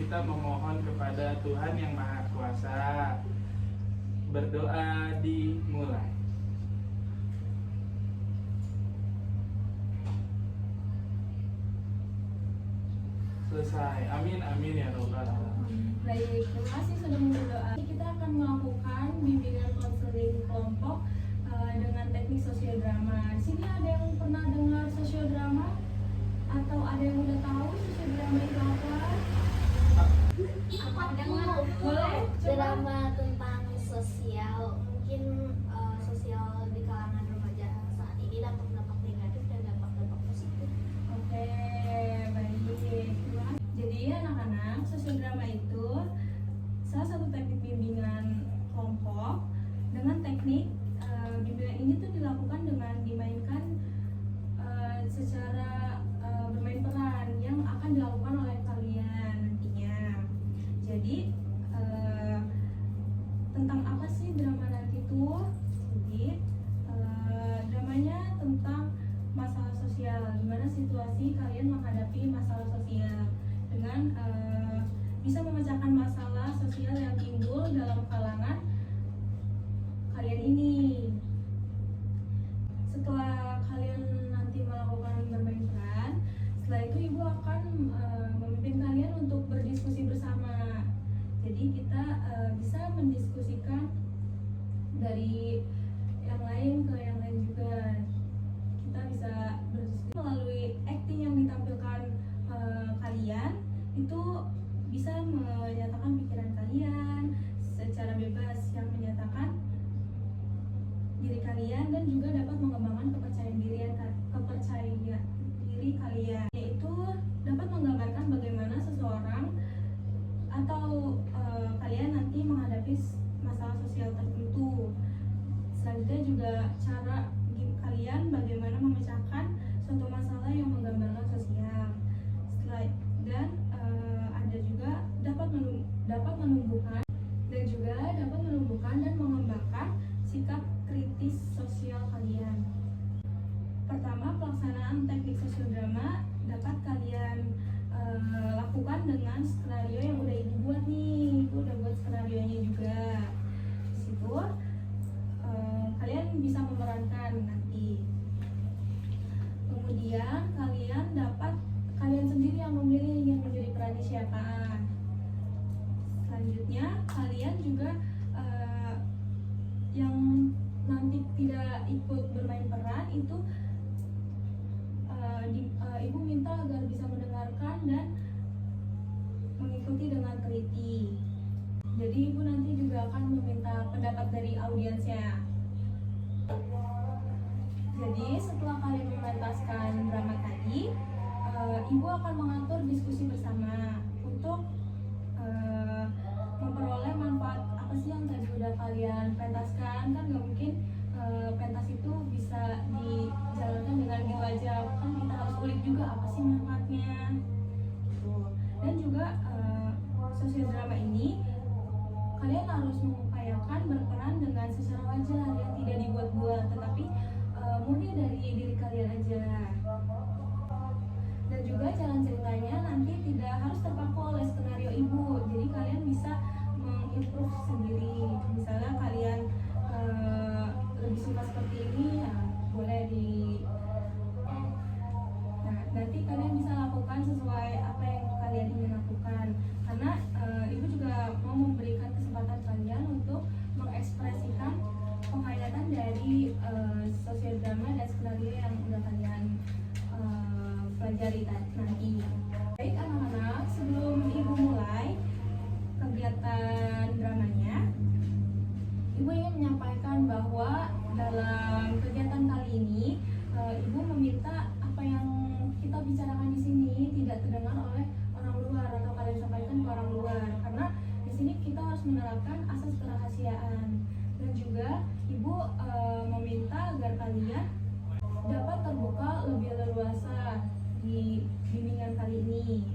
kita memohon kepada Tuhan yang Maha Kuasa. Berdoa dimulai. Selesai. Amin, amin ya Rabbal alamin. Baik, terima kasih sudah berdoa. Kita akan melakukan bimbingan konseling kelompok dengan teknik sosiodrama. Di sini ada yang pernah dengar sosiodrama? Atau ada yang udah tahu sosiodrama itu apa? Apa dengar? Boleh? Drama tentang sosial, mungkin sosial di kalangan remaja saat ini dampak-dampak negatif dan dampak-dampak positif. Oke, baik. Jadi anak-anak, sosiodrama itu salah satu teknik bimbingan kelompok. Dengan teknik bimbingan ini tuh dilakukan dengan dimainkan secara bermain peran yang akan dilakukan oleh kalian nantinya. Jadi tentang apa sih drama nanti tuh? Jadi dramanya tentang masalah sosial, gimana situasi kalian menghadapi masalah sosial dengan bisa memecahkan masalah sosial yang timbul dalam kalangan kalian ini. Setelah kalian nanti melakukan bermain peran, setelah itu ibu akan memimpin kalian untuk berdiskusi bersama. Jadi kita bisa mendiskusikan dari yang lain ke yang lain juga. Kita bisa berdiskusi melalui acting yang ditampilkan kalian, itu bisa menyatakan pikiran kalian secara bebas, yang menyatakan diri kalian dan juga dapat mengembangkan kepercayaan diri kalian, yaitu dapat menggambarkan bagaimana seseorang atau kalian nanti menghadapi masalah sosial tertentu. Selanjutnya juga cara kalian bagaimana memecahkan suatu masalah yang menggambarkan sosial. Dan ada juga dapat menumbuhkan dan mengembangkan sikap kritis sosial kalian. Pertama, pelaksanaan teknik sosiodrama dapat kalian lakukan dengan skenario yang udah ibu buat nih. Ibu udah buat skenarionya juga. Di situ kalian bisa memerankan nanti. Kemudian kalian sendiri yang memilih yang menjadi perannya siapa. Selanjutnya kalian juga yang nanti tidak ikut bermain peran itu ibu minta agar bisa mendengarkan dan mengikuti dengan teliti. Jadi ibu nanti juga akan meminta pendapat dari audiensnya. Jadi setelah kalian mementaskan drama tadi, ibu akan mengatur diskusi bersama untuk memperoleh manfaat apa sih yang tadi udah kalian pentaskan. Kan nggak mungkin pentas itu bisa dijalankan dengan gitu aja, kan kita harus kulik juga apa sih manfaatnya gitu. Dan juga sosiodrama ini kalian harus mengupayakan berperan dengan secara wajar, yang tidak dibuat-buat, tetapi murni dari diri kalian aja. Dan juga jalan ceritanya nanti tidak harus terpaku oleh skenario ibu, jadi kalian bisa mengimprove sendiri. Misalnya kalian lebih suka seperti ini, ya boleh nanti kalian bisa lakukan sesuai apa yang kalian ingin lakukan, karena ibu juga mau memberikan kesempatan kalian untuk mengekspresikan penghayatan dari sosiodrama dan skenario yang udah kalian pelajari nanti. Baik anak-anak, sebelum ibu mulai kegiatan dramanya, ibu ingin menyampaikan bahwa dalam kegiatan kali ini ibu meminta apa yang kita bicarakan di sini tidak terdengar oleh orang luar atau kalian sampaikan ke orang luar, karena di sini kita harus menerapkan asas kerahasiaan. Dan juga ibu meminta agar kalian dapat terbuka lebih leluasa di bimbingan kali ini.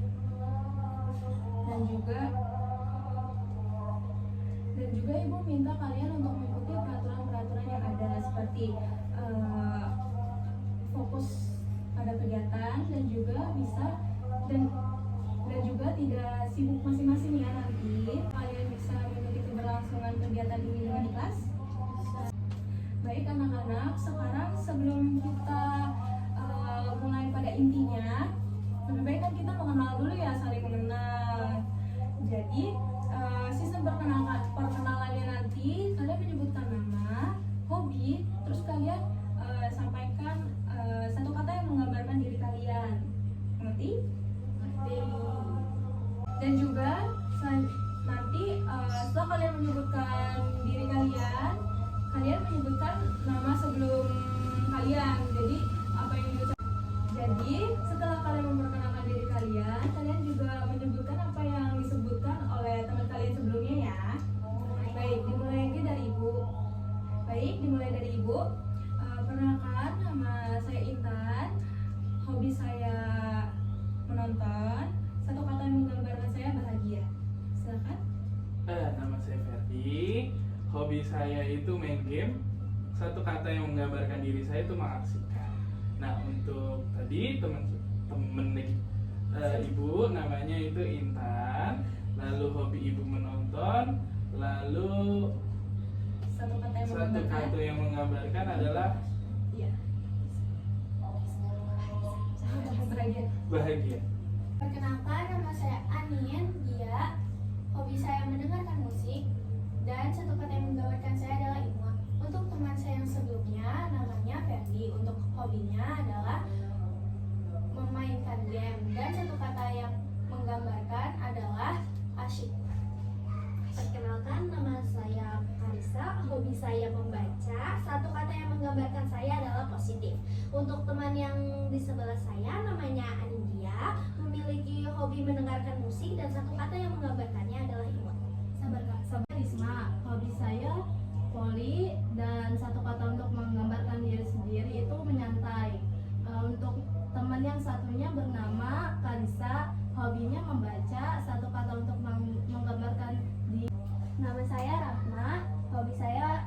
Dan juga ibu minta kalian untuk mengikuti peraturan-peraturan yang ada, seperti fokus pada kegiatan dan juga tidak sibuk masing-masing diri saya itu main game, satu kata yang menggambarkan diri saya itu mengaksikan. Nah, untuk tadi temen ibu namanya itu Intan, lalu hobi ibu menonton, lalu Satu kata yang satu menggambarkan. kata yang menggambarkan adalah Iya. Bahagia. bahagia. Perkenalkan, nama saya Anin. Dia hobi saya mendengarkan musik, dan satu kata yang menggambarkan saya adalah imut. Untuk teman saya yang sebelumnya namanya Ferdi. Untuk hobinya adalah memainkan game, dan satu kata yang menggambarkan adalah asyik. Perkenalkan, nama saya Karisa. Hobi saya membaca. Satu kata yang menggambarkan saya adalah positif. Untuk teman yang di sebelah saya namanya Anindya, memiliki hobi mendengarkan musik, dan satu kata yang menggambarkannya adalah imut. Sabar Risma, hobi saya voli, dan satu kata untuk menggambarkan diri sendiri itu menyantai. Untuk teman yang satunya bernama Karisa, hobinya membaca, satu kata untuk menggambarkan diri. Nama saya Rahma, hobi saya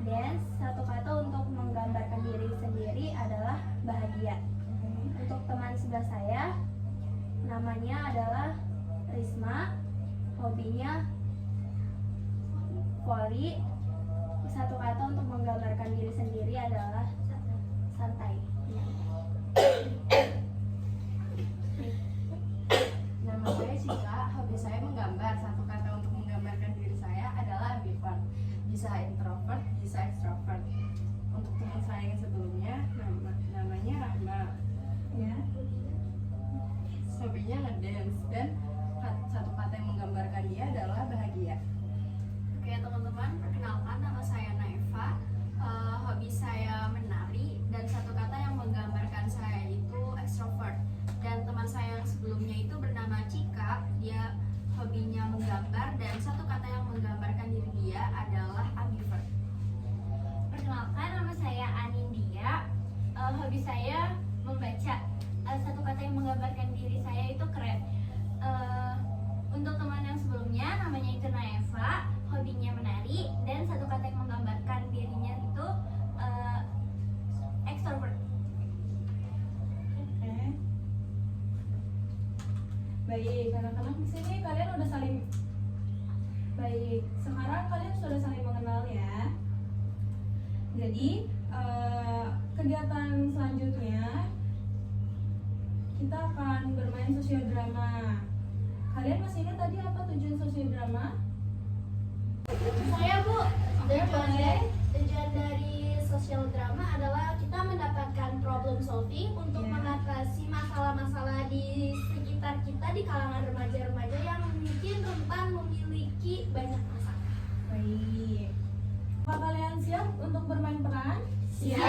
dance, satu kata untuk menggambarkan diri sendiri adalah bahagia. Untuk teman sebelah saya, namanya adalah Risma, hobinya voli, satu kata untuk menggambarkan diri sendiri adalah santai. Nama saya Cika, hobi saya menggambar, satu kata untuk menggambarkan diri saya adalah ambivert. Bisa introvert, bisa extrovert. Untuk teman saya yang sebelumnya namanya Rahma. Ya. Hobinya ngedance, dan satu kata yang menggambarkan dia adalah bahagia. Oke teman-teman, perkenalkan, nama saya Naifa. Hobi saya menari, dan satu kata yang menggambarkan saya itu extrovert. Dan teman saya yang sebelumnya itu bernama Cika. Dia hobinya menggambar, dan satu kata yang menggambarkan diri dia adalah ambivert. Perkenalkan, nama saya Anindya, hobi saya membaca, satu kata yang menggambarkan diri saya itu keren. Untuk teman yang sebelumnya namanya itu Naeva, hobinya menari, dan satu kata yang menggambarkan dirinya itu extrovert. Oke. Baik, anak-anak di sini kalian udah saling baik. Sekarang kalian sudah saling mengenal ya. Jadi kegiatan selanjutnya kita akan bermain sosiodrama. Kalian masih ingat tadi apa tujuan sosiodrama? Saya Bu, boleh. tujuan dari sosial drama adalah kita mendapatkan problem solving untuk Ya. mengatasi masalah-masalah di sekitar kita di kalangan remaja-remaja yang mungkin rentan memiliki banyak masalah. Baik. Apakah kalian siap untuk bermain peran? Siap.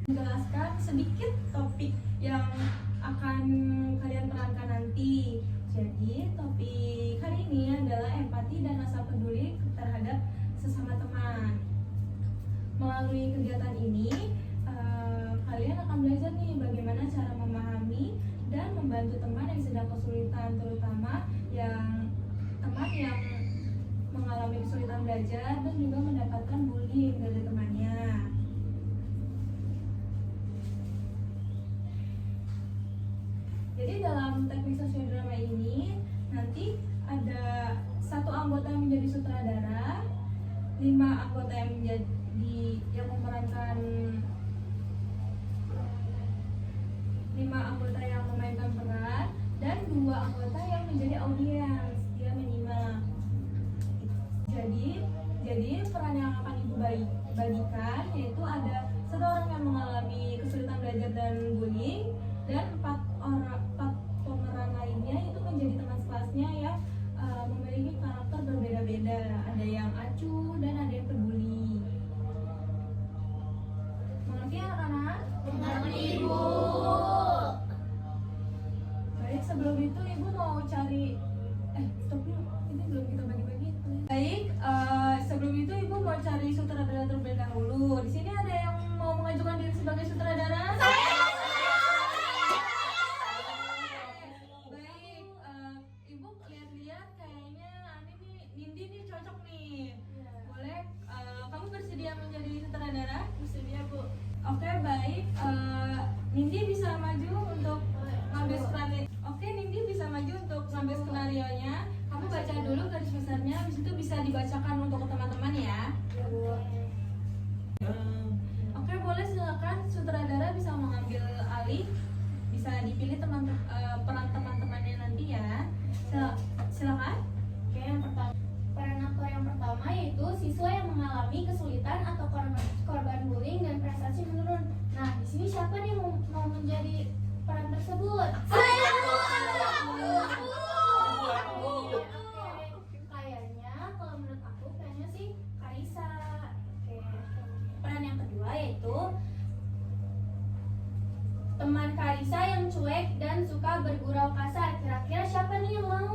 Menjelaskan sedikit topik yang akan kalian perankan nanti. Jadi topik hari ini adalah empati dan rasa peduli terhadap sesama teman. Melalui kegiatan ini kalian akan belajar nih bagaimana cara memahami dan membantu teman yang sedang kesulitan, terutama teman yang mengalami kesulitan belajar dan juga mendapatkan bullying dari temannya. Jadi dalam teknik sosiodrama ini nanti ada satu anggota yang menjadi sutradara, 5 anggota yang memerankan 5 anggota yang memainkan peran, dan 2 anggota yang menjadi audiens, dia menyimak. Jadi peran yang akan ibu bagikan yaitu ada 1 orang yang mengalami kesulitan belajar dan bullying, dan 4 pemeran lainnya itu menjadi teman sekelasnya yang memiliki karakter berbeda-beda. Ada yang acuh dan ada yang peduli. Mengerti anak-anak? Mengerti Bu. Baik, sebelum itu ibu mau cari stop dulu, ini belum kita bagi-bagi. Baik, sebelum itu ibu mau cari sutradara terlebih dahulu. Di sini ada yang mau mengajukan diri sebagai sutradara? Baik, ibu lihat baik, Nindi bisa maju untuk ngambil skenario. Oke, Nindi bisa maju untuk ngambil skenario nya. Kamu baca dulu garis besarnya, habis itu bisa dibacakan untuk teman-teman ya. Oke, boleh, silakan sutradara bisa mengambil alih, bisa dipilih peran teman-temannya nanti ya. Silakan. Oke, yang pertama, peran aktor yang pertama yaitu siswa yang mengalami kesulitan atau korban bullying dan prestasi menurun. Nah, di sini siapa nih mau menjadi peran tersebut? Saya. Kayaknya kalau menurut aku kayaknya sih Karisa. Oke. Peran yang kedua yaitu teman Karisa yang cuek dan suka bergurau kasar. Kira-kira siapa nih yang mau?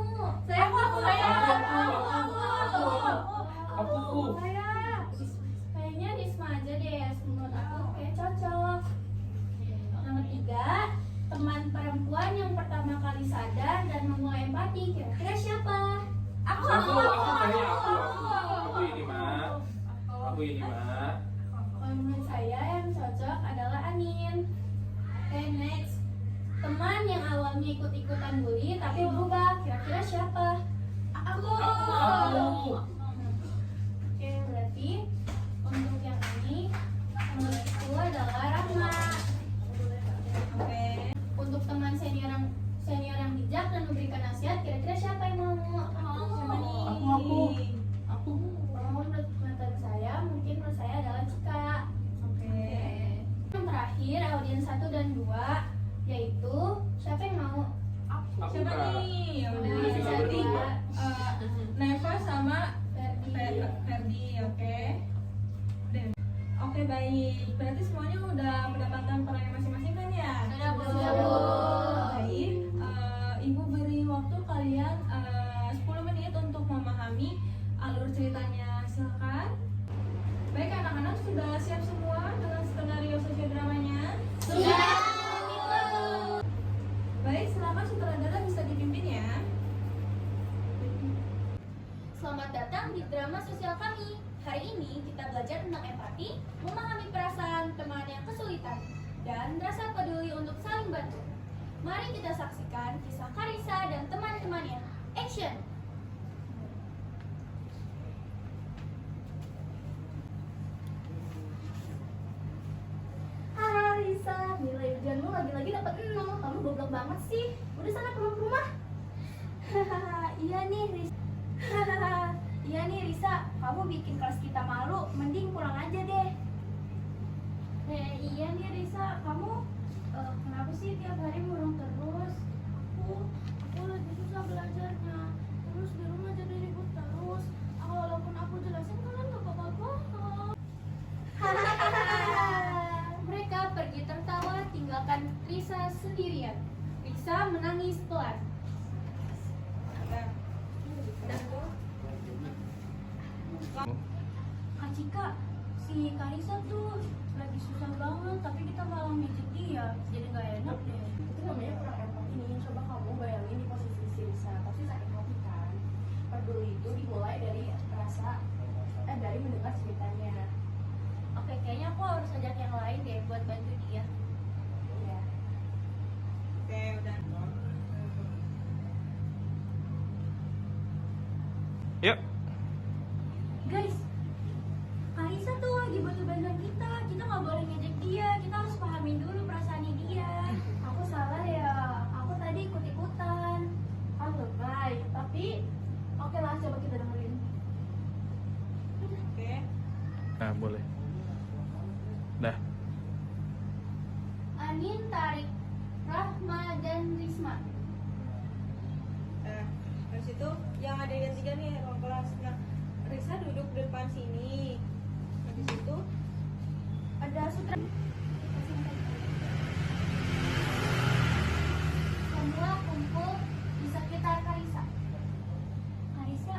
Aku. Kayaknya Risma aja deh, menurut aku kayak cocok. Yang ketiga, teman perempuan yang pertama kali sadar dan memulai empati. Kira-kira siapa? Aku ini, Mak. Kalau menurut saya yang cocok adalah Anin. Oke, next. Teman yang awalnya ikut-ikutan bully tapi berubah. Kira-kira siapa? Aku. Oke, berarti untuk yang ini menurutku adalah Rahma. Oke. Untuk teman senior yang bijak dan memberikan nasihat, kira-kira siapa yang mau? Siapa nih? Aku. Oh, menurut saya, mungkin menurut saya adalah Cika. Oke. Yang terakhir, audiens 1 dan 2, yaitu siapa yang mau? Aku, Siapa Kak. nih? Ya udah, Boleh tinggal jadi berdua. Neva sama Ferdi. Ferdi, oke. Oke, baik. Berarti semuanya udah mendapatkan perannya masing-masing kan ya? Sudah, Bu. Baik. Ibu beri waktu kalian 10 menit untuk memahami alur ceritanya. Silakan. Baik, anak-anak sudah siap semua dengan skenario sosiodramanya? Sudah. Baik, silakan sutradara bisa dipimpin ya. Selamat datang di drama sosial kami. Hari ini kita belajar tentang empati, memahami perasaan teman yang kesulitan, dan rasa peduli untuk saling bantu. Mari kita saksikan kisah Karisa dan teman-temannya. Action! Hai Risa, nilai ujianmu lagi-lagi dapat 0. Kamu goblok banget sih. Udah sana pulang ke rumah. Hahaha, iya nih Risa. Iya nih Risa, kamu bikin kelas kita malu, mending pulang aja deh. Iya nih Risa, kamu kenapa sih tiap hari murung terus? Aku lagi susah belajarnya, terus di rumah jadi ribut terus. Walaupun aku jelasin kalian gak apa-apa. Mereka pergi tertawa, tinggalkan Risa sendirian. Risa menangis pelan. Kak Cika, si Karisa tuh lagi susah banget, tapi kita malah ngejek dia, jadi nggak enak deh. Itu namanya kurang empati nih. Coba kamu bayangin di posisi si Risa, pasti sakit hati kan. Peduli itu dimulai dari dari mendengar ceritanya. Oke, kayaknya aku harus ajak yang lain deh buat bantu dia. Iya. Oke, udah. Yuk. Guys, Karisa tuh lagi butuh bantuan kita. Kita nggak boleh ngejek dia. Kita harus pahamin dulu perasaannya dia. Aku salah ya. Aku tadi ikut-ikutan. Kan lebay, tapi oke lah, coba kita dengerin. Oke. Nah, boleh. Dah. Anin, Tarik, Rahma, dan Risma. Nah, dari situ yang ada di tiga nih ruang kelas. Nah, Risa duduk di depan sini. Nah, di situ Ada sutra. Semua kumpul di sekitar Karisa. Karisa,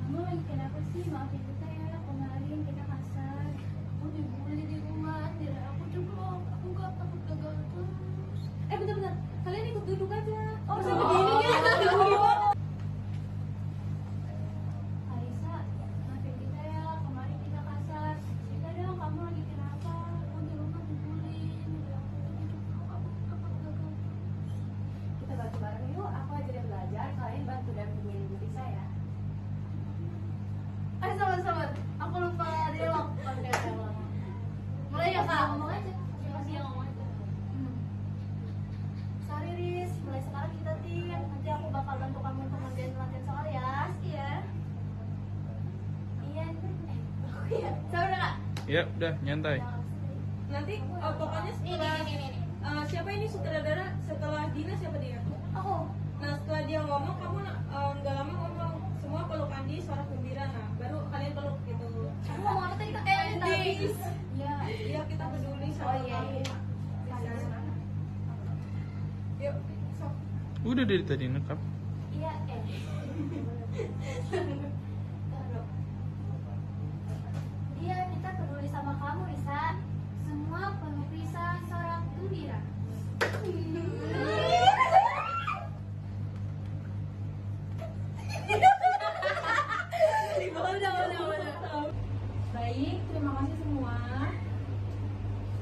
kamu lagi kenapa sih? Maafin kita ya, kemarin kita kasar. Aku dibully di rumah, tidak aku juga. Aku gak takut gagal terus. bentar. Kalian ikut duduk aja. Oh, Masa berdiri ya? Karisa, maafin kita ya, kemarin kita kasar. Cerita dong, kamu lagi kenapa? Aku di Kak, ngomong aja. Kasih ngomong aja. Sorry Riz, mulai sekarang kita tim. Nanti aku bakal bantu kamu untuk ngerjain latihan soal ya. Iya. Iya. Iya. Sabar Kak. Ya udah nyantai. Nanti pokoknya setelah siapa ini sutradara setelah Dina siapa dia? Aku. Nah setelah dia ngomong kamu nggak lama ngomong semua peluk Andi suara gembira, nah baru kalian peluk gitu. Aku ngomong apa tadi Kak? Tadi. Iya. Iya kita peduli sama Oh iya. kamu. Yuk, sok. Udah dari tadi nekap. Iya. Iya, kita peduli sama kamu, Risa. Semua peluk Risa sorak gembira. Baik, terima kasih semua.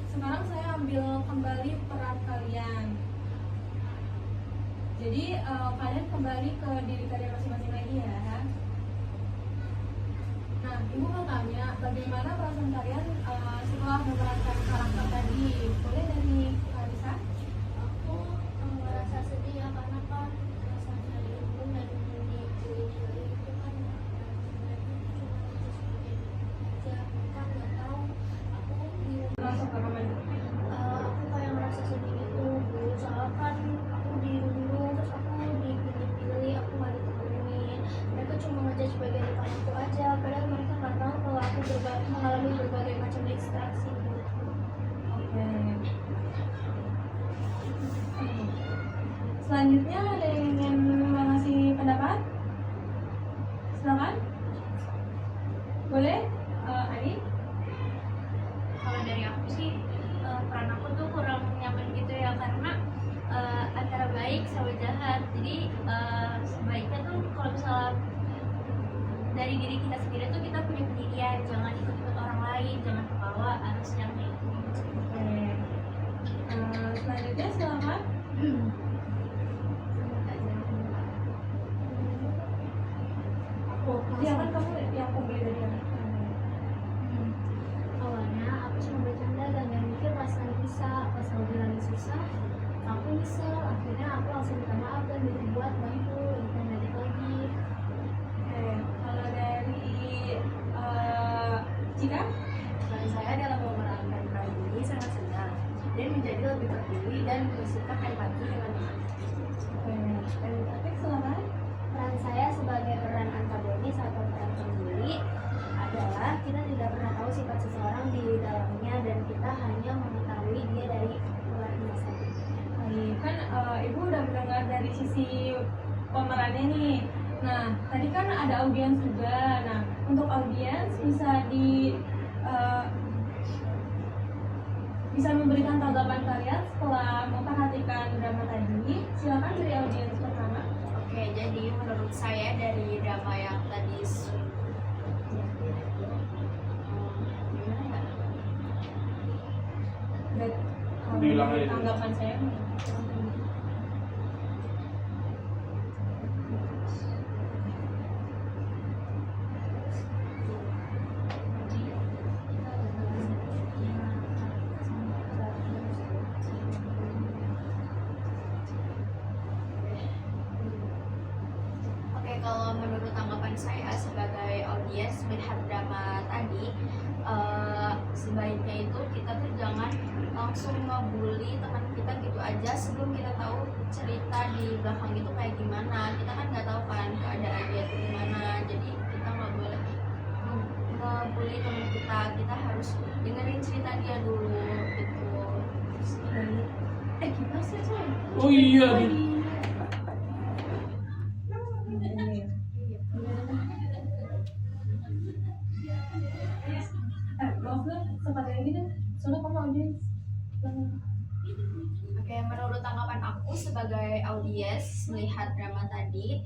Sekarang saya ambil kembali peran kalian. Jadi kalian kembali ke diri kalian masing-masing lagi ya. Nah, ibu mau tanya bagaimana perasaan kalian setelah memerankan karakter tadi? Boleh dari Kalisa? Aku merasa sedih ya karena kan rasanya ibu dan dibully itu kan aja kan nggak tahu aku di Masuk ke kamar. aku kayak merasa sedih gitu dulu soalnya kan aku dirundung terus aku dipilih-pilih aku nggak ditemenin mereka cuma ngejudge bagian depan aku aja padahal mereka nggak tahu kalau aku mengalami berbagai macam distraksi gitu. Oke. Selanjutnya ada yang ingin mengasih pendapat? Silakan. Boleh? Ani? Kalau dari aku sih peran aku tuh kurang nyaman gitu ya karena antara baik sama jahat. Jadi sebaiknya tuh kalau misalnya dari diri kita sendiri tuh kita punya pendirian, jangan ikut-ikut orang lain, jangan kebawa arus yang gitu. Oke. Selanjutnya silakan. Iya kan kamu yang aku beli dari yang Awalnya aku cuma bercanda dan gak mikir perasaan Risa. Pas lagi lagi susah, aku nyesel. Akhirnya aku langsung minta maaf dan dibuat bantu internet lagi. Oke. Kalau dari Cika? Dan saya dalam memerankan peran ini sangat senang dan menjadi lebih peduli dan bersikap empati dengan teman. Oke. Dan Taufik silakan. Peran saya sebagai peran antagonis atau peran pembuli adalah kita tidak pernah tahu sifat seseorang di dalamnya dan kita hanya mengetahui dia dari luarnya saja. Baik, kan Ibu udah mendengar dari sisi pemerannya nih. Nah, tadi kan ada audiens juga. Nah, untuk audiens bisa memberikan tanggapan kalian setelah memperhatikan drama tadi. Silakan dari audiens pertama. Oke, jadi menurut saya dari drama yang tadi gimana ya? Dan Diulang aja dulu. tanggapan saya. Oke, kalau menurut tanggapan saya sebagai audiens melihat drama tadi, sebaiknya itu kita tuh jangan langsung ngebully teman kita gitu aja sebelum kita tahu cerita di belakang itu kayak gimana. Kita kan nggak tahu kan keadaan dia tuh gimana, jadi kita nggak boleh ngebully teman kita. Kita harus dengerin cerita dia dulu gitu. Gimana sih, Coy? Oh iya nih. Maaf lah, sempat yang gini. Soalnya kamu audiens. Oke, menurut tanggapan aku sebagai audiens melihat drama tadi,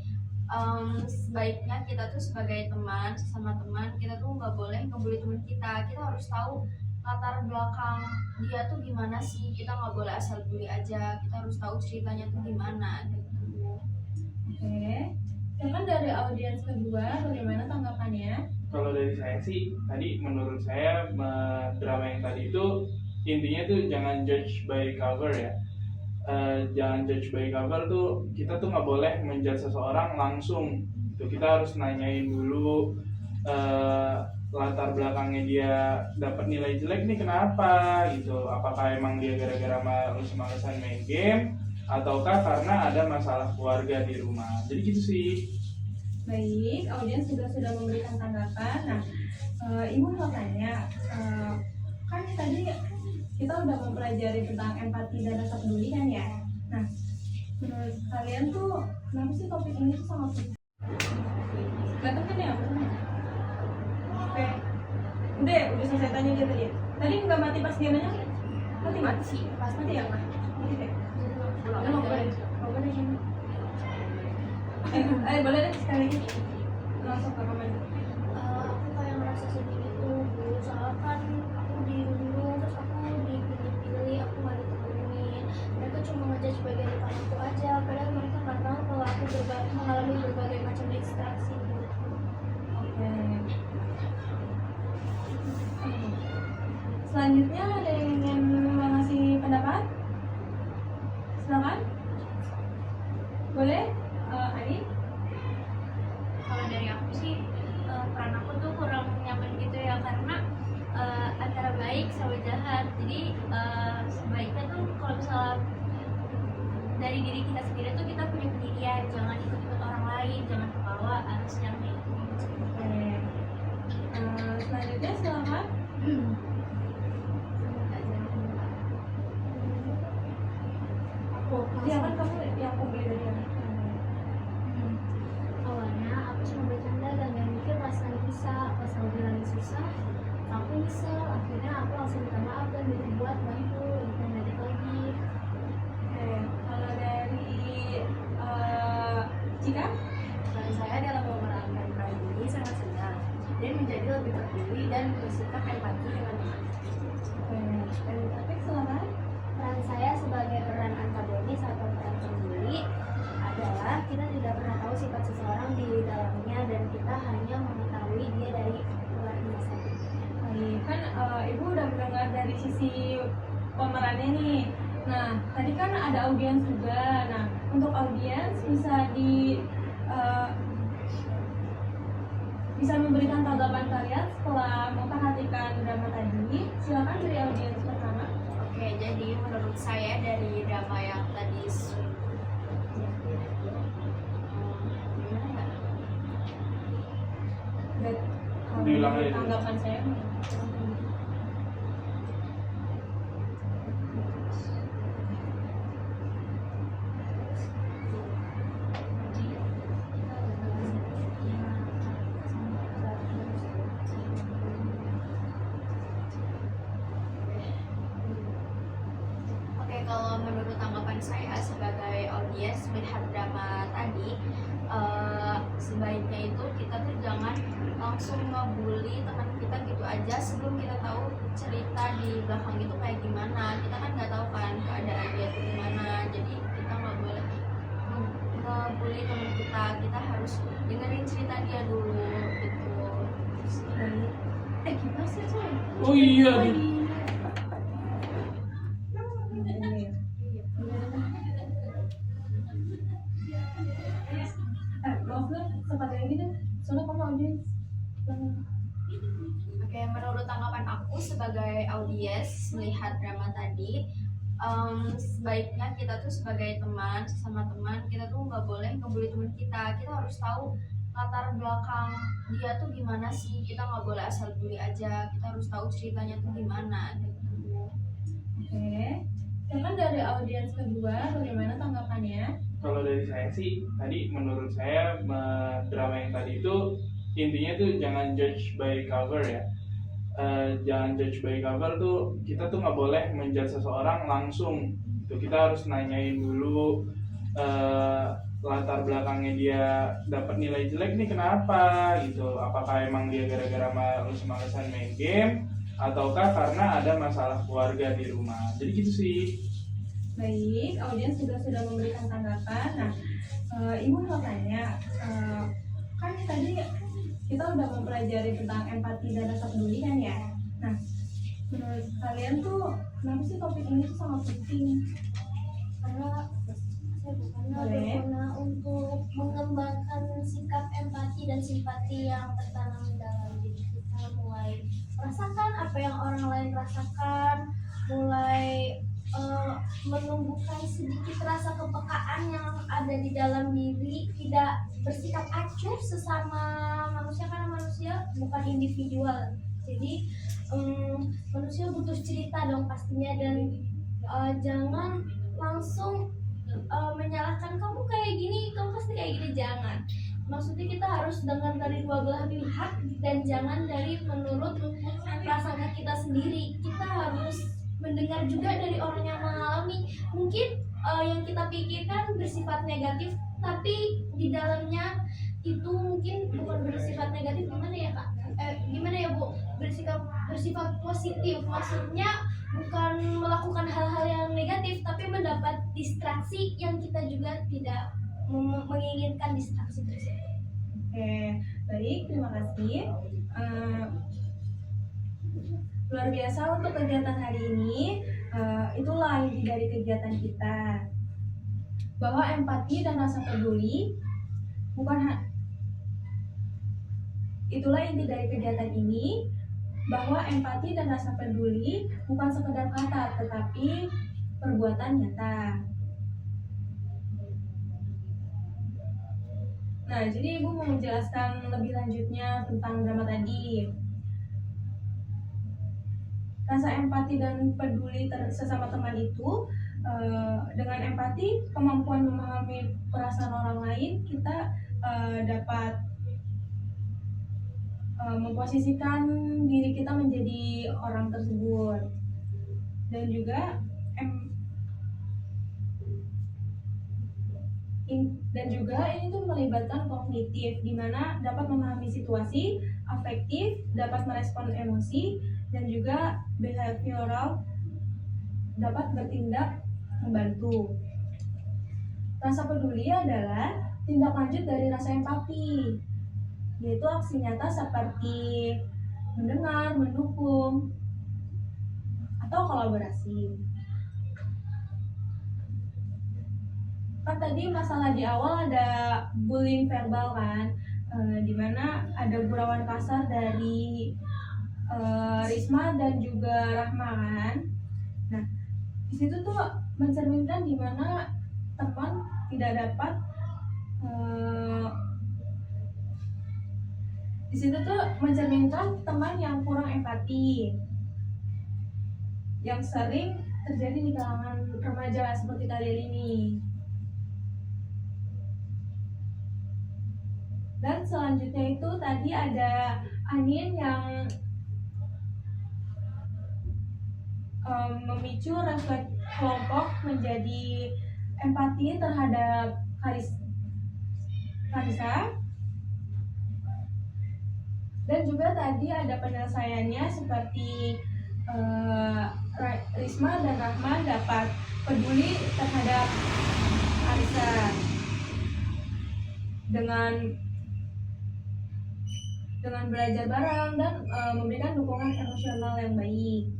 sebaiknya kita tuh sebagai teman, sesama teman, kita tuh nggak boleh ngebully teman kita. Kita harus tahu latar belakang dia tuh gimana sih. Kita nggak boleh asal bully aja. Kita harus tahu ceritanya tuh gimana gitu. Oke. Silakan dari audiens kedua, bagaimana tanggapannya? Kalau dari saya sih, tadi menurut saya drama yang tadi itu intinya tuh jangan judge by cover ya. Jangan judge by cover tuh, kita tuh nggak boleh menjudge seseorang langsung gitu. Kita harus nanyain dulu latar belakangnya dia dapat nilai jelek nih kenapa gitu, apakah emang dia gara-gara males-malesan main game ataukah karena ada masalah keluarga di rumah. Jadi gitu sih. Baik, audiens sudah memberikan tanggapan. Nah, Ibu mau tanya, kan tadi kita udah mempelajari tentang empati dan rasa peduli kan ya. Nah, menurut kalian tuh kenapa sih topik ini tuh sangat penting? Kelihatan kan ya? Oke, udah selesai tanya dia tadi. Tadi nggak mati pas dia nanya? Mati sih, pas mati ya mah. Mati deh. Boleh gini. Boleh deh sekali lagi. Langsung ke komen. Aku kayak ngerasa sedih gitu dulu, soalnya kan aku dirundung, terus aku dipilih-pilih, aku gak ditemenin. Mereka cuma ngejudge bagian depan aku aja, padahal mereka gak tahu kalau aku mengalami berbagai macam distraksi gitu. Oke. Selanjutnya ada yang ingin mengasih pendapat? Silakan. Boleh? Ani? Kalau dari aku sih peran aku tuh kurang nyaman gitu ya, karena antara baik sama jahat. Jadi sebaiknya tuh kalau misalnya dari diri kita sendiri tuh kita punya pendirian, jangan ikut-ikut orang lain, jangan kebawa arus yang negatif. Oke. Selanjutnya silakan. Iya kan kamu yang aku beli dari yang Awalnya aku cuma bercanda dan gak mikir rasanya bisa. Pas lagi lagi susah, aku nyesel. Akhirnya aku langsung minta maaf dan dibuat bantu dan balik lagi. Oke. Kalau dari Cika? Dan saya dalam memerankan peran ini sangat senang dan menjadi lebih peduli dan bersikap empati dengan teman. Oke. Dari Taufik silakan. Peran saya sebagai peran antagonis atau peran pembuli adalah kita tidak pernah tahu sifat seseorang di dalamnya dan kita hanya mengetahui dia dari luarnya saja. Baik, kan Ibu udah mendengar dari sisi pemerannya nih. Nah, tadi kan ada audiens juga. Nah, untuk audiens bisa memberikan tanggapan kalian setelah memperhatikan drama tadi. Silakan dari audiens pertama. Oke, jadi menurut saya dari drama yang tadi gimana ya? Dan Diulang aja. tanggapan saya. Oke, kalau menurut tanggapan saya sebagai audiens melihat drama tadi, sebaiknya itu kita tuh jangan langsung ngebully teman kita gitu aja sebelum kita tahu cerita di belakang itu kayak gimana. Kita kan nggak tahu kan keadaan dia tuh gimana, jadi kita nggak boleh ngebully teman kita. Kita harus dengerin cerita dia dulu gitu. Gimana sih, Coy? Oh iya, aduh. Maaf deh, sempat yang gini. Soalnya kamu audiens. Oke, menurut tanggapan aku sebagai audiens melihat drama tadi, sebaiknya kita tuh sebagai teman, sesama teman, kita tuh nggak boleh ngebully teman kita. Kita harus tahu latar belakang dia tuh gimana sih. Kita nggak boleh asal bully aja. Kita harus tahu ceritanya tuh gimana gitu. Oke. Kan dari audiens kedua, bagaimana tanggapannya? Kalau dari saya sih, tadi menurut saya drama yang tadi itu intinya tuh jangan judge by cover ya. Jangan judge by cover tuh, kita tuh nggak boleh menjudge seseorang langsung gitu. Kita harus nanyain dulu latar belakangnya dia dapat nilai jelek nih kenapa gitu, apakah emang dia gara-gara males-malesan main game ataukah karena ada masalah keluarga di rumah. Jadi gitu sih. Baik, audiens sudah memberikan tanggapan. Nah, Ibu mau tanya, kan tadi kita udah mempelajari tentang empati dan rasa peduli kan ya. Nah, menurut kalian tuh kenapa sih topik ini tuh sangat penting? Karena Boleh. berguna untuk mengembangkan sikap empati dan simpati yang tertanam dalam diri kita, mulai merasakan apa yang orang lain rasakan, mulai menumbuhkan sedikit rasa kepekaan yang ada di dalam diri, tidak bersikap acuh sesama manusia karena manusia bukan individual. Jadi manusia butuh cerita dong pastinya, dan jangan langsung menyalahkan kamu kayak gini, kamu pasti kayak gini, jangan. Maksudnya kita harus dengar dari dua belah pihak dan jangan dari menurut prasangka kita sendiri. Kita harus mendengar juga dari orang yang mengalami. Mungkin yang kita pikirkan bersifat negatif, tapi di dalamnya itu mungkin bukan bersifat negatif. Gimana ya Kak? Gimana ya Bu? Bersifat positif. Maksudnya bukan melakukan hal-hal yang negatif, tapi mendapat distraksi yang kita juga tidak menginginkan distraksi tersebut. Oke, baik, terima kasih. Luar biasa untuk kegiatan hari ini. Itulah inti dari kegiatan kita, bahwa empati dan rasa peduli itulah inti dari kegiatan ini, bahwa empati dan rasa peduli bukan sekedar kata, tetapi perbuatan nyata. Nah, jadi Ibu mau menjelaskan lebih lanjutnya tentang drama tadi. Rasa empati dan peduli sesama teman itu, dengan empati, kemampuan memahami perasaan orang lain, kita dapat memposisikan diri kita menjadi orang tersebut. Dan juga ini tuh melibatkan kognitif, di mana dapat memahami situasi, afektif, dapat merespon emosi, dan juga behavioral, dapat bertindak membantu. Rasa peduli adalah tindak lanjut dari rasa empati, yaitu aksi nyata seperti mendengar, mendukung, atau kolaborasi. Kan tadi masalah di awal ada bullying verbal kan, dimana ada gurauan kasar dari Risma dan juga Rahma kan. Nah, di situ tuh mencerminkan dimana teman tidak dapat di situ tuh mencerminkan teman yang kurang empati, yang sering terjadi di kalangan remaja seperti kalian ini. Dan selanjutnya itu tadi ada Anin yang memicu refleks kelompok menjadi empati terhadap Karisa. Dan juga tadi ada penyelesaiannya seperti Risma dan Rahman dapat peduli terhadap Karisa dengan belajar bareng dan memberikan dukungan emosional yang baik.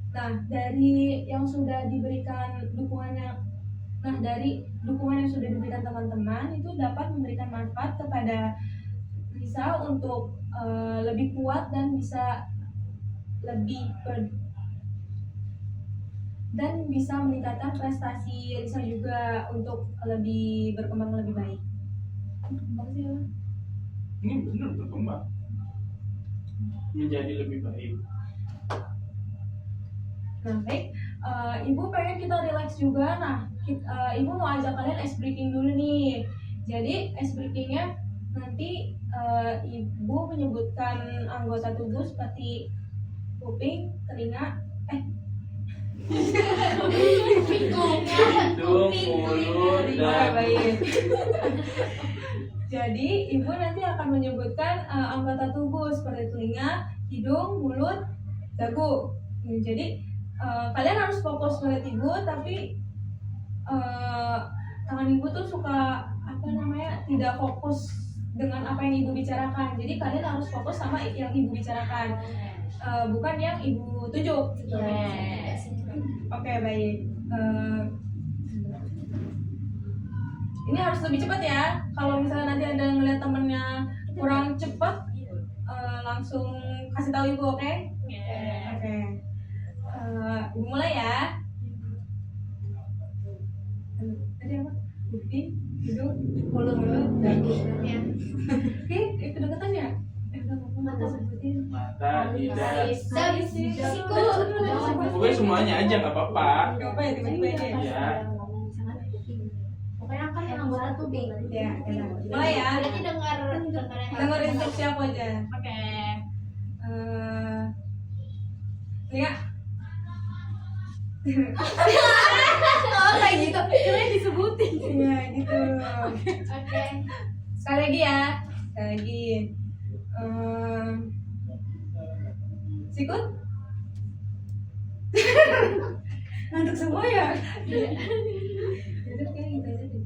Nah, dari yang sudah diberikan dukungannya, dari dukungan yang sudah diberikan teman-teman itu dapat memberikan manfaat kepada Risa untuk lebih kuat dan bisa dan bisa meningkatkan prestasi Risa juga untuk lebih berkembang lebih baik. Makasih ya. Ini benar berkembang menjadi lebih baik. Nah, baik, Ibu pengen kita relax juga. Nah, Ibu mau ajak kalian ice breaking dulu nih. Jadi ice breakingnya nanti Ibu menyebutkan anggota tubuh seperti kuping, telinga, Hidung, mulut, dan baik. Jadi Ibu nanti akan menyebutkan anggota tubuh seperti telinga, hidung, mulut, dagu. Jadi kalian harus fokus melihat Ibu, tapi tangan Ibu tuh suka tidak fokus dengan apa yang ibu bicarakan. Jadi kalian harus fokus sama yang ibu bicarakan, bukan yang ibu tunjuk. Oke, baik. Ini harus lebih cepat ya. Kalau misalnya nanti ada yang ngeliat temennya kurang cepat, langsung kasih tahu ibu, oke? Oke. Ibu mulai ya. Tadi apa? Kuping, hidung, mulut, dagu. Oke, kedekatan ya? Mata sebutin. Mata, lidah, Siku. pokoknya semuanya aja nggak apa-apa. Gak apa ya, tiba-tiba aja ya? Iya. Pokoknya kan yang anggota tubuh. Ya, mulai ya. Berarti dengar Dengar instruksi aku aja. Oke. Lihat. Oh kayak gitu. Kalian disebutin. Iya, gitu. Oke. Sekali lagi ya. Sekali lagi. Sikut. Ngantuk semua ya? Iya. Jadi kayak gitu aja deh.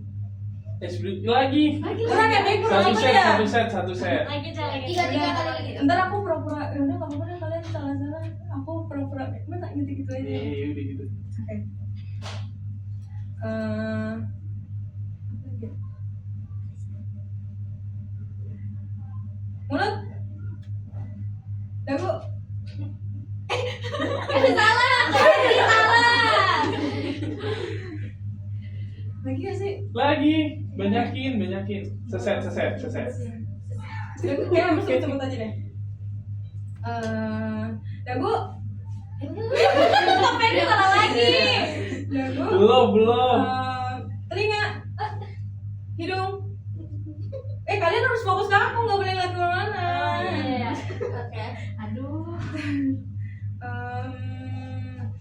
Lagi. Kurang ya, baik kurang apa ya? Satu set. Lagi kali. Tiga kali lagi. Ntar aku pura-pura, yaudah gak apa-apa deh kalian salah-salah. Aku pura-pura, masa gitu-gitu aja. Iya, udah gitu. Oke. Apa lagi? Mulut. Dagu. Lagi gak sih? Lagi, banyakin. Seset. Kayak harus cepet aja deh. Dagu. Sampai ini salah lagi. Dagu. Belum. Telinga. Hidung. Kalian harus fokus ke aku, nggak boleh lihat kemana-mana. Oke. Aduh.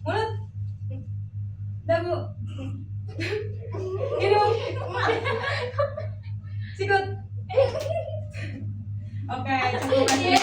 Mulut. Dagu. Hidung. Sikut. Oke, cukup aja.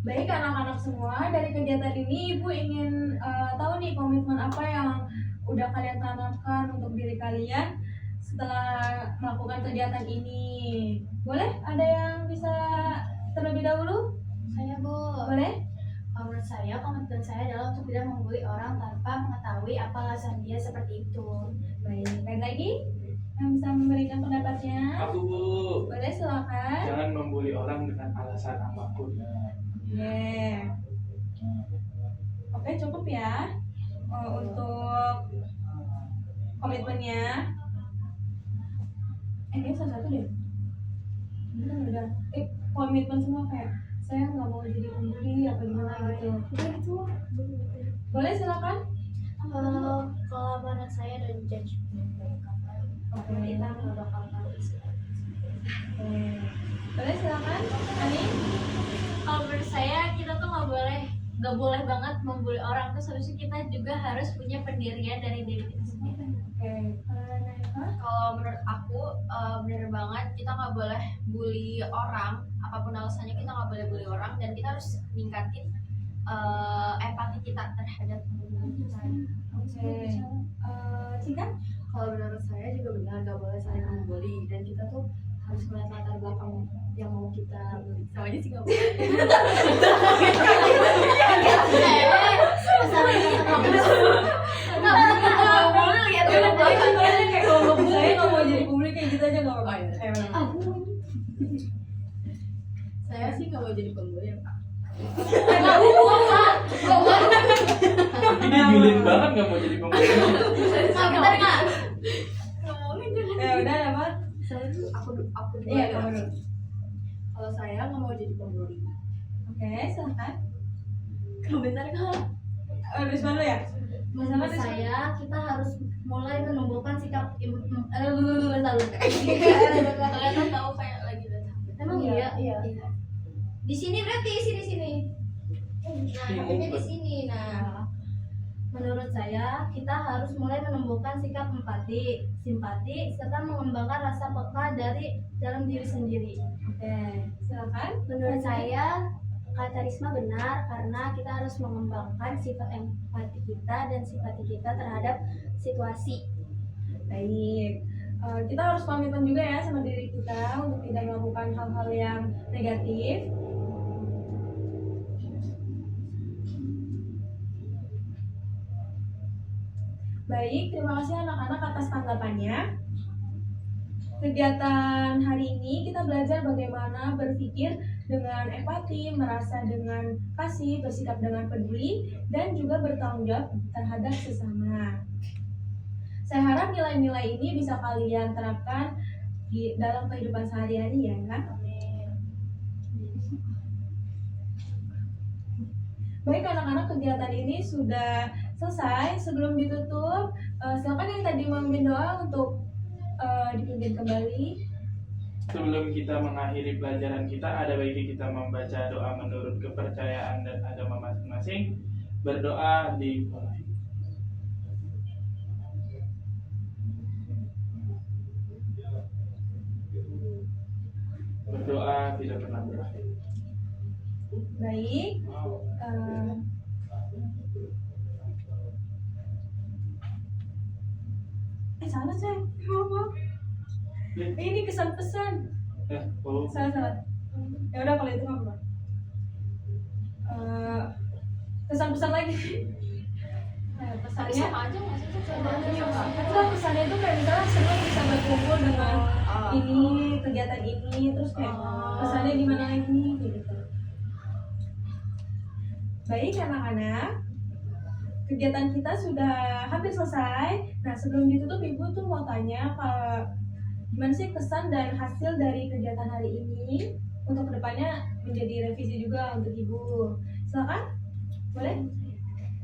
Baik anak-anak semua, dari kegiatan ini Ibu ingin tahu nih komitmen apa yang udah kalian tanamkan untuk diri kalian setelah melakukan kegiatan ini. Boleh? Ada yang bisa terlebih dahulu? Saya Bu. Boleh? Menurut saya komitmen saya adalah untuk tidak membuli orang tanpa mengetahui apa alasan dia seperti itu. Baik, lain lagi yang bisa memberikan pendapatnya? Aku Bu. Boleh, silakan. Jangan membuli orang dengan alasan apapun. Oke, cukup ya untuk komitmennya. Kayaknya satu-satu deh. Udah. Komitmen semua kayak saya nggak mau jadi pembuli apa gimana gitu. Udah gitu. Boleh, silakan. Kalau menurut saya dan judgement dari kakak, Oke. kita nggak bakal tahu sih. Boleh, silakan. Ani. Kalau menurut saya kita tuh nggak boleh banget membuli orang, terus habisnya kita juga harus punya pendirian dari diri kita sendiri. Oke. Kalau menurut aku bener banget kita nggak boleh bully orang, apapun alasannya kita nggak boleh bully orang, dan kita harus ningkatin empati kita terhadap teman kita. Oke. Singkat. Kalau menurut saya juga benar nggak boleh saling membuli, dan kita tuh harus melihat latar belakang yang mau kita bully. Sama aja sih nggak boleh. Kayak kelompok saya nggak mau jadi publik kayak gitu aja nggak apa-apa. Saya sih nggak mau jadi pembuli ya Pak. Tapi dia julid banget nggak mau jadi pembuli. Udah dapat. Aku dulu Iya, ya. kamu dulu. Kalau saya nggak mau jadi pembuli. Oke, silakan. Komentar kak. Risma dulu ya. Menurut saya kita harus mulai menumbuhkan sikap Kalian tuh tahu kayak lagi Emang iya? Iya. Di sini berarti sini. Nah, Bingung, di sini. Nah, menurut saya kita harus mulai menumbuhkan sikap empati, simpati, serta mengembangkan rasa peka dari dalam diri sendiri. Oke, silakan. Menurut saya kata Risma benar, karena kita harus mengembangkan sifat empati kita dan simpati kita terhadap situasi. Baik, kita harus komitmen juga ya sama diri kita untuk tidak melakukan hal-hal yang negatif. Baik, terima kasih anak-anak atas tanggapannya. Kegiatan hari ini kita belajar bagaimana berpikir dengan empati, merasa dengan kasih, bersikap dengan peduli, dan juga bertanggung jawab terhadap sesama. Saya harap nilai-nilai ini bisa kalian terapkan dalam kehidupan sehari-hari ya. Baik anak-anak, kegiatan ini sudah selesai. Sebelum ditutup, silakan yang tadi memimpin doa untuk dipimpin kembali. Sebelum kita mengakhiri pelajaran kita, ada baiknya kita membaca doa menurut kepercayaan dan agama masing-masing. Berdoa dimulai. Berdoa tidak pernah berakhir. Baik, salah saya, maaf. Ini kesan pesan. Oh, Salah. Ya udah kalau itu nggak apa. Kesan pesan lagi. Nah, Tapi pesannya, sama aja nggak sih? pesannya itu kayak misalnya senang bisa berkumpul dengan ini kegiatan ini, terus kayak pesannya gimana lagi gitu. Baik anak-anak, kegiatan kita sudah hampir selesai. Nah sebelum ditutup ibu tuh mau tanya gimana sih kesan dan hasil dari kegiatan hari ini untuk kedepannya menjadi revisi juga untuk ibu. Silakan, boleh?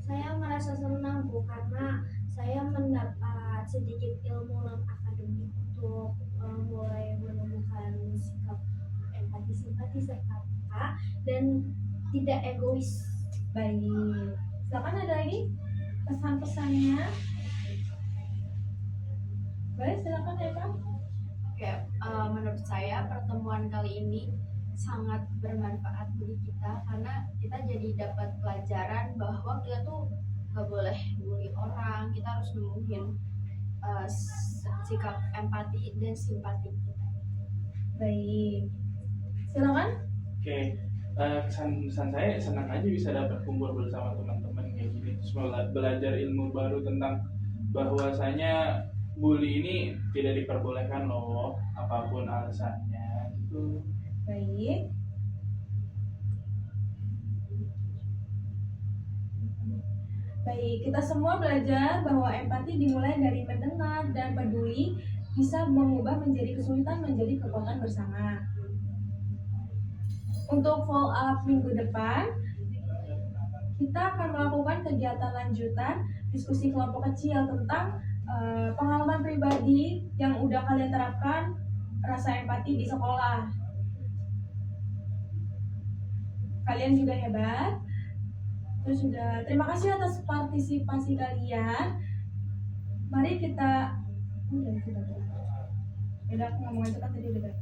Saya merasa senang Bu, karena saya mendapat sedikit ilmu non akademik untuk mulai menemukan sikap empati, simpati serta peka dan tidak egois. Baik, silakan ada lagi pesan-pesannya. Boleh, silakan ya Kak. Oke, menurut saya pertemuan kali ini sangat bermanfaat bagi kita karena kita jadi dapat pelajaran bahwa kita tuh gak boleh bully orang, kita harus nemuin sikap empati dan simpati kita. Baik, silakan. oke. Kesan saya senang aja bisa dapat kumpul bersama teman-teman kayak gini, terus belajar ilmu baru tentang bahwasanya bully ini tidak diperbolehkan loh, apapun alasannya gitu. Baik. Baik, kita semua belajar bahwa empati dimulai dari mendengar dan peduli bisa mengubah menjadi kesulitan menjadi kekuatan bersama. Untuk follow up minggu depan, kita akan melakukan kegiatan lanjutan diskusi kelompok kecil tentang pengalaman pribadi yang udah kalian terapkan rasa empati di sekolah. Kalian juga hebat. Terus juga terima kasih atas partisipasi kalian. Mari kita udah aku ngomong itu kan tadi udah.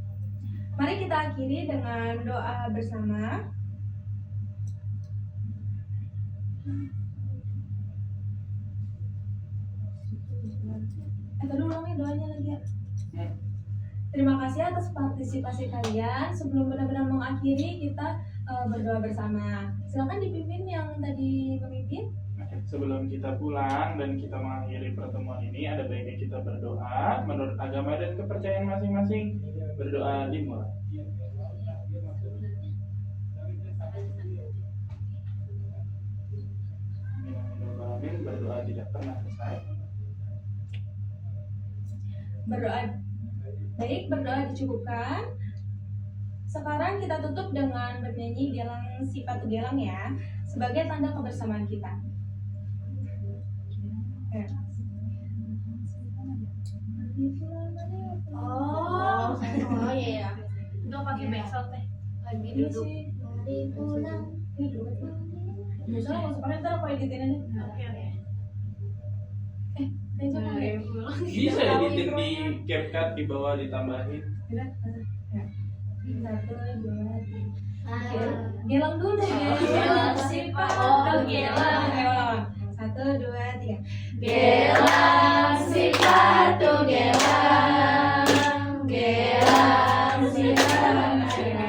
Mari kita akhiri dengan doa bersama. Tadi ulangin doanya lagi ya. Terima kasih atas partisipasi kalian. Sebelum benar-benar mengakhiri, kita berdoa bersama. Silakan dipimpin yang tadi memimpin. Sebelum kita pulang dan kita mengakhiri pertemuan ini, ada baiknya kita berdoa menurut agama dan kepercayaan masing-masing. Berdoa dimulai. Amin. Berdoa tidak pernah selesai. Berdoa. Baik, berdoa dicukupkan. Sekarang kita tutup dengan bernyanyi Gelang Sifat Gelang ya, sebagai tanda kebersamaan kita. Oh iya. Itu pakai backsound teh. Lagi Ini duduk. sih. Mari pulang. Misalnya nggak usah pakai, ntar aku editin aja. Oke. Kayaknya kan deh. Bisa editin di CapCut di bawah ditambahin. Ya. 1, 2, 3. Gelang dulu. Gelang sepatu gelang. Ayo ulang. 1, 2, 3. Gelang sepatu gelang, gelang sepatu gelang.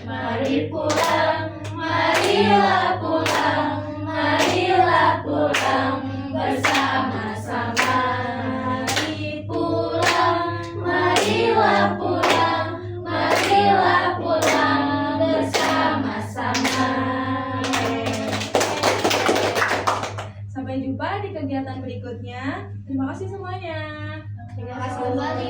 Mari pulang, marilah pulang, marilah pulang bersama-sama. Mari pulang, marilah pulang, marilah pulang bersama-sama. Sampai jumpa di kegiatan berikutnya. Terima kasih semuanya. Terima kasih kembali.